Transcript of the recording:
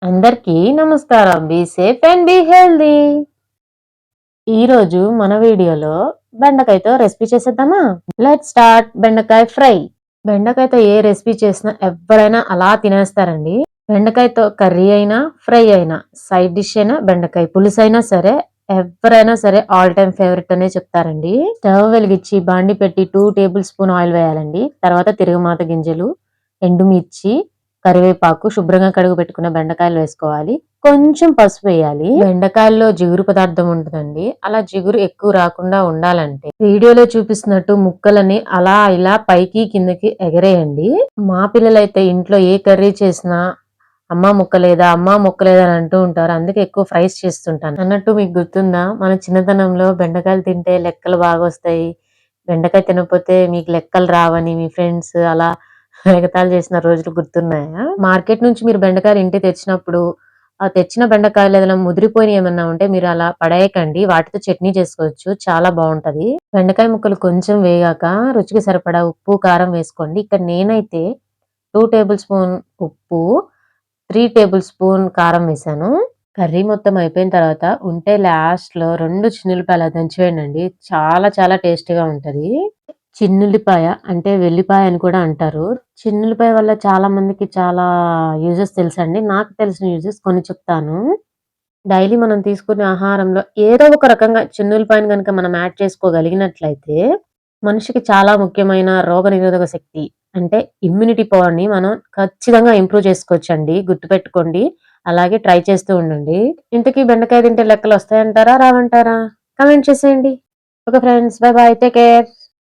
అందరికీ నమస్కారం. Be safe and be healthy. ఈరోజు మన వీడియోలో బెండకాయతో రెసిపీ చేసేద్దామా? Let's start. బెండకాయ ఫ్రై. బెండకాయతో ఏ రెసిపీ చేసినా ఎవరైనా అలా తినేస్తారండి. బెండకాయతో కర్రీ అయినా, ఫ్రై అయినా, సైడ్ డిష్ అయినా, బెండకాయ పులుసు అయినా సరే ఎవరైనా సరే ఆల్ టైమ్ ఫేవరెట్ అనే చెప్తారండి. స్టవ్ వెలిగించి బాండి పెట్టి 2 టేబుల్ స్పూన్ ఆయిల్ వేయాలండి. తర్వాత తిరుగుమాత గింజలు, ఎండుమిర్చి, కరివేపాకు, శుభ్రంగా కడుగు పెట్టుకున్న బెండకాయలు వేసుకోవాలి. కొంచెం పసుపు వేయాలి. బెండకాయల్లో జిగురు పదార్థం ఉంటుందండి. అలా జిగురు ఎక్కువ రాకుండా ఉండాలంటే వీడియోలో చూపిస్తున్నట్టు ముక్కలని అలా ఇలా పైకి కిందకి ఎగరేయండి. మా పిల్లలైతే ఇంట్లో ఏ కర్రీ చేసినా అమ్మ ముక్కలేదా అమ్మ ముక్కలేదా అని అంటూ ఉంటారు. అందుకే ఎక్కువ ఫ్రైస్ చేస్తుంటాను. అన్నట్టు మీకు గుర్తుందా, మన చిన్నతనంలో బెండకాయలు తింటే లెక్కలు బాగా వస్తాయి, బెండకాయ తినకపోతే మీకు లెక్కలు రావని మీ ఫ్రెండ్స్ అలా ఎగతాళి చేసిన రోజులు గుర్తున్నాయా? మార్కెట్ నుంచి మీరు బెండకాయలు ఇంటికి తెచ్చినప్పుడు ఆ తెచ్చిన బెండకాయలు ఏదైనా ముదిరిపోయిన ఏమన్నా ఉంటే మీరు అలా పడేయకండి. వాటితో చట్నీ చేసుకోవచ్చు, చాలా బాగుంటది. బెండకాయ ముక్కలు కొంచెం వేగాక రుచికి సరిపడా ఉప్పు, కారం వేసుకోండి. ఇక్కడ నేనైతే 2 టేబుల్ స్పూన్ ఉప్పు, 3 టేబుల్ స్పూన్ కారం వేసాను. కర్రీ మొత్తం అయిపోయిన తర్వాత ఉంటే లాస్ట్ లో 2 చిన్నులపాయలు దంచివేయండి. చాలా చాలా టేస్టీగా ఉంటది. చిన్నుల్లిపాయ అంటే వెల్లిపాయ అని కూడా అంటారు. చిన్నుల్లిపాయ వల్ల చాలా మందికి చాలా యూజెస్ తెలుసండి. నాకు తెలిసిన యూజెస్ కొన్ని చెప్తాను. డైలీ మనం తీసుకునే ఆహారంలో ఏదో ఒక రకంగా చిన్నుల్లిపాయను గనుక మనం యాడ్ చేసుకోగలిగినట్లయితే మనిషికి చాలా ముఖ్యమైన రోగనిరోధక శక్తి అంటే ఇమ్యూనిటీ పవర్‌ని మనం ఖచ్చితంగా ఇంప్రూవ్ చేసుకోవచ్చండి. గుర్తుపెట్టుకోండి. అలాగే ట్రై చేస్తూ ఉండండి. ఇంతకీ బెండకాయ తింటే లెక్కలొస్తాయంటారా? రావంటారా? కామెంట్ చేసేయండి. Okay friends. By by. Take care.